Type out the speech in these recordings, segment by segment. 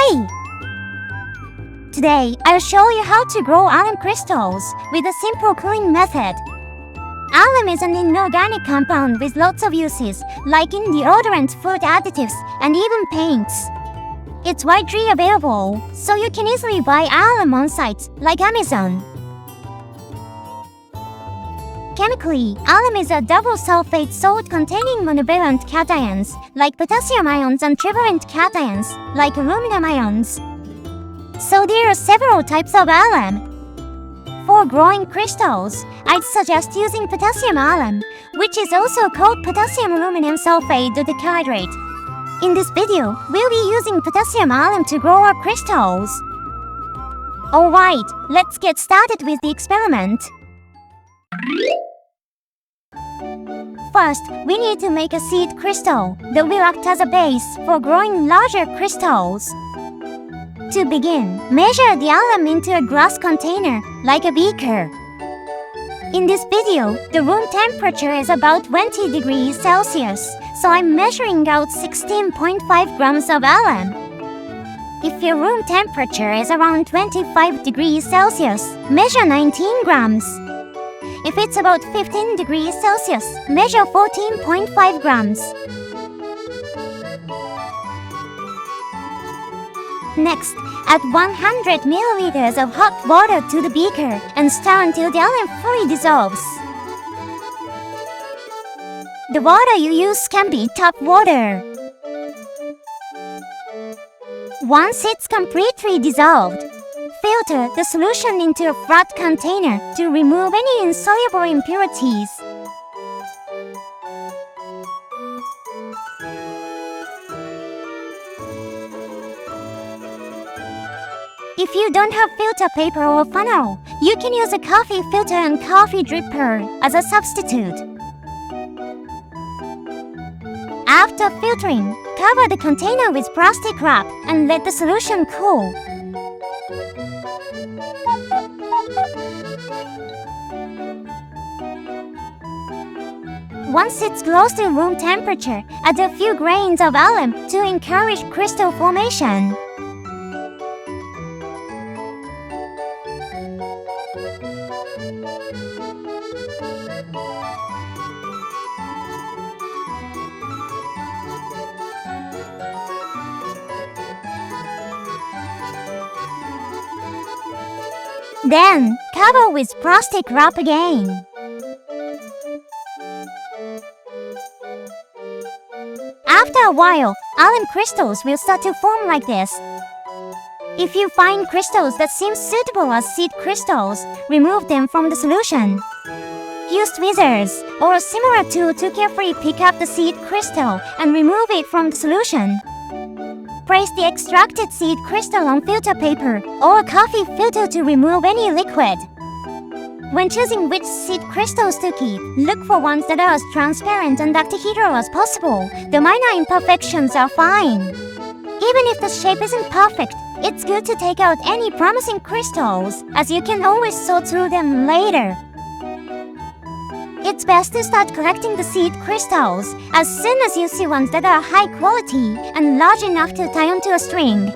Hey! Today, I'll show you how to grow alum crystals with a simple cooling method. Alum is an inorganic compound with lots of uses, like in deodorant, food additives, and even paints. It's widely available, so you can easily buy alum on sites like Amazon. Chemically, alum is a double sulfate salt containing monovalent cations, like potassium ions, and trivalent cations, like aluminum ions. So there are several types of alum. For growing crystals, I'd suggest using potassium alum, which is also called potassium aluminum sulfate dodecahydrate. In this video, we'll be using potassium alum to grow our crystals. Alright, let's get started with the experiment. First, we need to make a seed crystal that will act as a base for growing larger crystals. To begin, measure the alum into a glass container, like a beaker. In this video, the room temperature is about 20 degrees Celsius, so I'm measuring out 16.5 grams of alum. If your room temperature is around 25 degrees Celsius, measure 19 grams. If it's about 15 degrees Celsius, measure 14.5 grams. Next, add 100 milliliters of hot water to the beaker and stir until the alum fully dissolves. The water you use can be tap water. Once it's completely dissolved, filter the solution into a flat container to remove any insoluble impurities. If you don't have filter paper or funnel, you can use a coffee filter and coffee dripper as a substitute. After filtering, cover the container with plastic wrap and let the solution cool. Once it's close to room temperature, add a few grains of alum to encourage crystal formation. Then, cover with plastic wrap again. After a while, alum crystals will start to form like this. If you find crystals that seem suitable as seed crystals, remove them from the solution. Use tweezers or a similar tool to carefully pick up the seed crystal and remove it from the solution. Place the extracted seed crystal on filter paper or a coffee filter to remove any liquid. When choosing which seed crystals to keep, look for ones that are as transparent and octahedral as possible. The minor imperfections are fine. Even if the shape isn't perfect, it's good to take out any promising crystals, as you can always sort through them later. It's best to start collecting the seed crystals as soon as you see ones that are high quality and large enough to tie onto a string.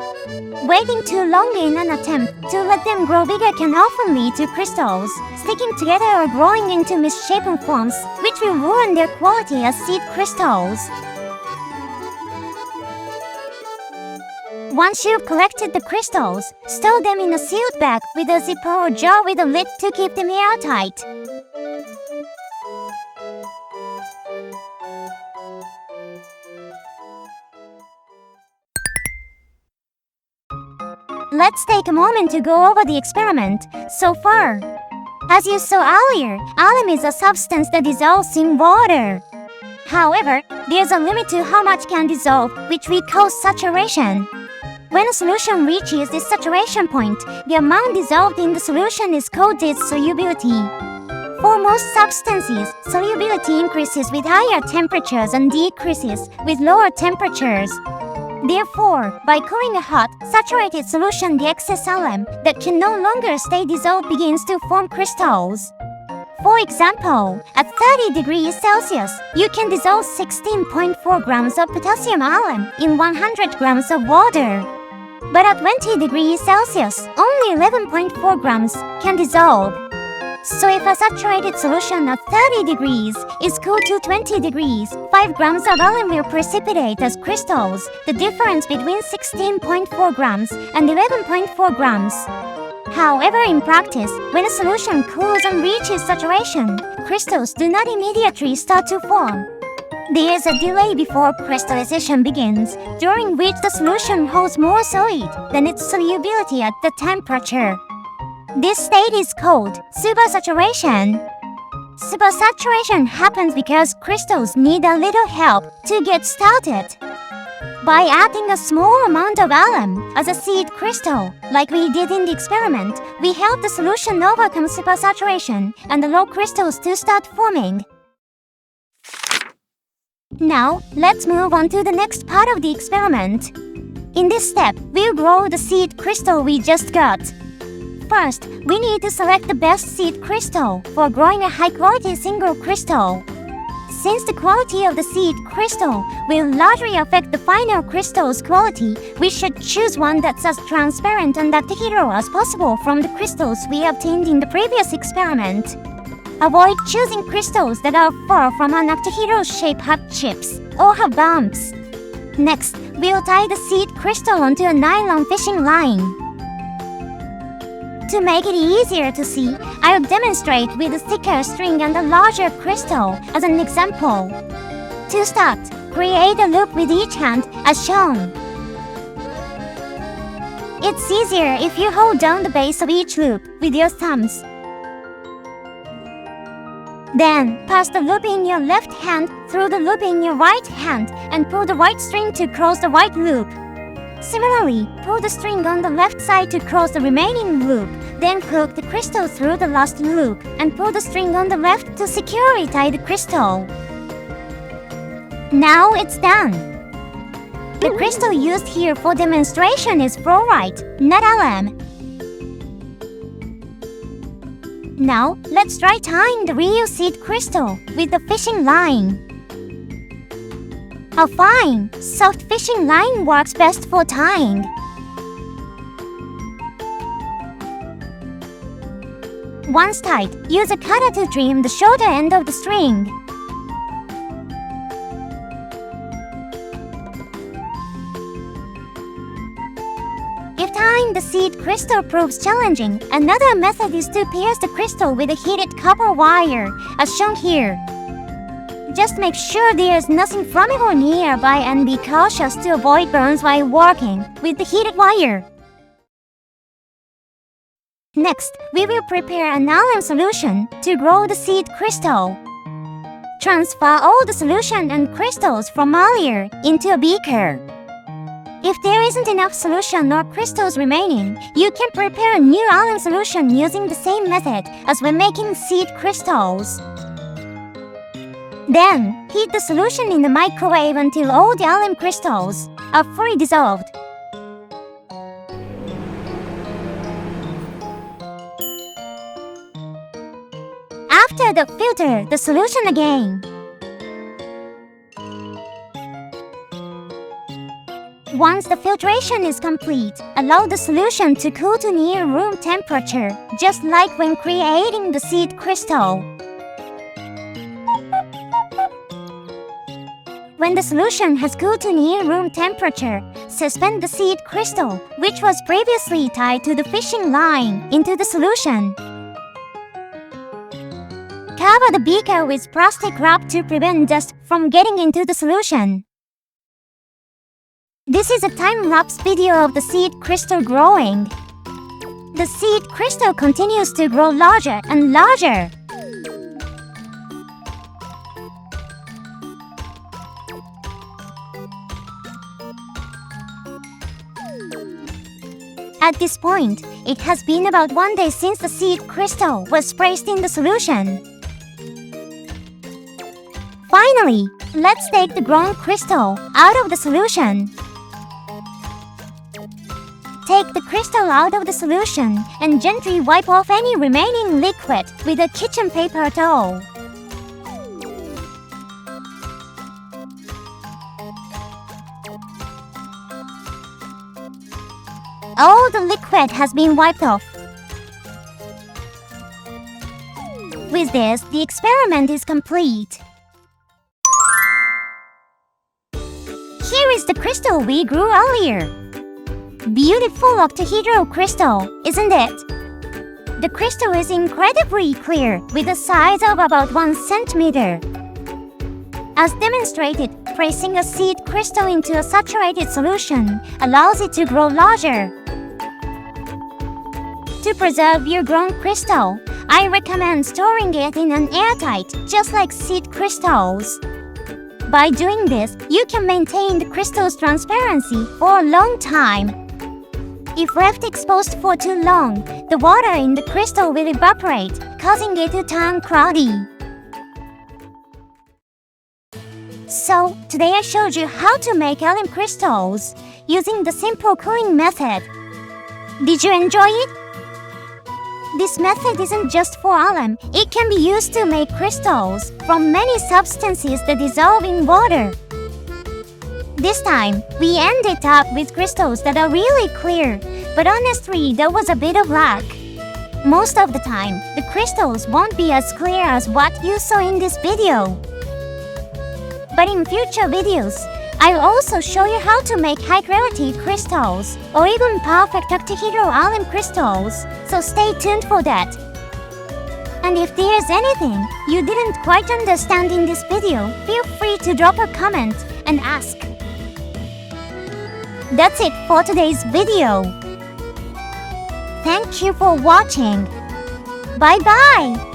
Waiting too long in an attempt to let them grow bigger can often lead to crystals sticking together or growing into misshapen forms, which will ruin their quality as seed crystals. Once you've collected the crystals, store them in a sealed bag with a zipper or jar with a lid to keep them airtight. Let's take a moment to go over the experiment so far. As you saw earlier, alum is a substance that dissolves in water. However, there's a limit to how much can dissolve, which we call saturation. When a solution reaches this saturation point, the amount dissolved in the solution is called its solubility. For most substances, solubility increases with higher temperatures and decreases with lower temperatures. Therefore, by cooling a hot, saturated solution, the excess alum that can no longer stay dissolved begins to form crystals. For example, at 30 degrees Celsius, you can dissolve 16.4 grams of potassium alum in 100 grams of water. But at 20 degrees Celsius, only 11.4 grams can dissolve. So if a saturated solution at 30 degrees is cooled to 20 degrees, 5 grams of alum will precipitate as crystals, the difference between 16.4 grams and 11.4 grams. However, in practice, when a solution cools and reaches saturation, crystals do not immediately start to form. There is a delay before crystallization begins, during which the solution holds more solid than its solubility at the temperature. This state is called supersaturation. Supersaturation happens because crystals need a little help to get started. By adding a small amount of alum as a seed crystal, like we did in the experiment, we help the solution overcome supersaturation and allow crystals to start forming. Now, let's move on to the next part of the experiment. In this step, we'll grow the seed crystal we just got. First, we need to select the best seed crystal for growing a high-quality single crystal. Since the quality of the seed crystal will largely affect the final crystal's quality, we should choose one that's as transparent and octahedral as possible from the crystals we obtained in the previous experiment. Avoid choosing crystals that are far from an octahedral shape, have chips, or have bumps. Next, we'll tie the seed crystal onto a nylon fishing line. To make it easier to see, I'll demonstrate with a thicker string and a larger crystal as an example. To start, create a loop with each hand as shown. It's easier if you hold down the base of each loop with your thumbs. Then, pass the loop in your left hand through the loop in your right hand and pull the right string to cross the right loop. Similarly, pull the string on the left side to cross the remaining loop. Then hook the crystal through the last loop and pull the string on the left to securely tie the crystal. Now it's done! The crystal used here for demonstration is fluorite, not alum. Now, let's try tying the real seed crystal with the fishing line. A fine, soft fishing line works best for tying. Once tied, use a cutter to trim the shorter end of the string. If tying the seed crystal proves challenging, another method is to pierce the crystal with a heated copper wire, as shown here. Just make sure there is nothing flammable nearby and be cautious to avoid burns while working with the heated wire. Next, we will prepare an alum solution to grow the seed crystal. Transfer all the solution and crystals from earlier into a beaker. If there isn't enough solution or crystals remaining, you can prepare a new alum solution using the same method as when making seed crystals. Then, heat the solution in the microwave until all the alum crystals are fully dissolved. After that, filter the solution again. Once the filtration is complete, allow the solution to cool to near room temperature, just like when creating the seed crystal. When the solution has cooled to near room temperature, suspend the seed crystal, which was previously tied to the fishing line, into the solution. Cover the beaker with plastic wrap to prevent dust from getting into the solution. This is a time-lapse video of the seed crystal growing. The seed crystal continues to grow larger and larger. At this point, it has been about 1 day since the seed crystal was placed in the solution. Finally, let's take the grown crystal out of the solution. Take the crystal out of the solution and gently wipe off any remaining liquid with a kitchen paper towel. all the liquid has been wiped off. With this, the experiment is complete. Here is the crystal we grew earlier. Beautiful octahedral crystal, isn't it? The crystal is incredibly clear with a size of about 1 centimeter. As demonstrated, pressing a seed crystal into a saturated solution allows it to grow larger. To preserve your grown crystal, I recommend storing it in an airtight, just like seed crystals. By doing this, you can maintain the crystal's transparency for a long time. If left exposed for too long, the water in the crystal will evaporate, causing it to turn cloudy. So, today I showed you how to make alum crystals using the simple cooling method. Did you enjoy it? This method isn't just for alum, it can be used to make crystals from many substances that dissolve in water. This time, we ended up with crystals that are really clear, but honestly, there was a bit of luck. Most of the time, the crystals won't be as clear as what you saw in this video. But in future videos, I'll also show you how to make high-quality crystals or even perfect octahedral alum crystals, so stay tuned for that. And if there's anything you didn't quite understand in this video, feel free to drop a comment and ask. That's it for today's video. Thank you for watching. Bye-bye!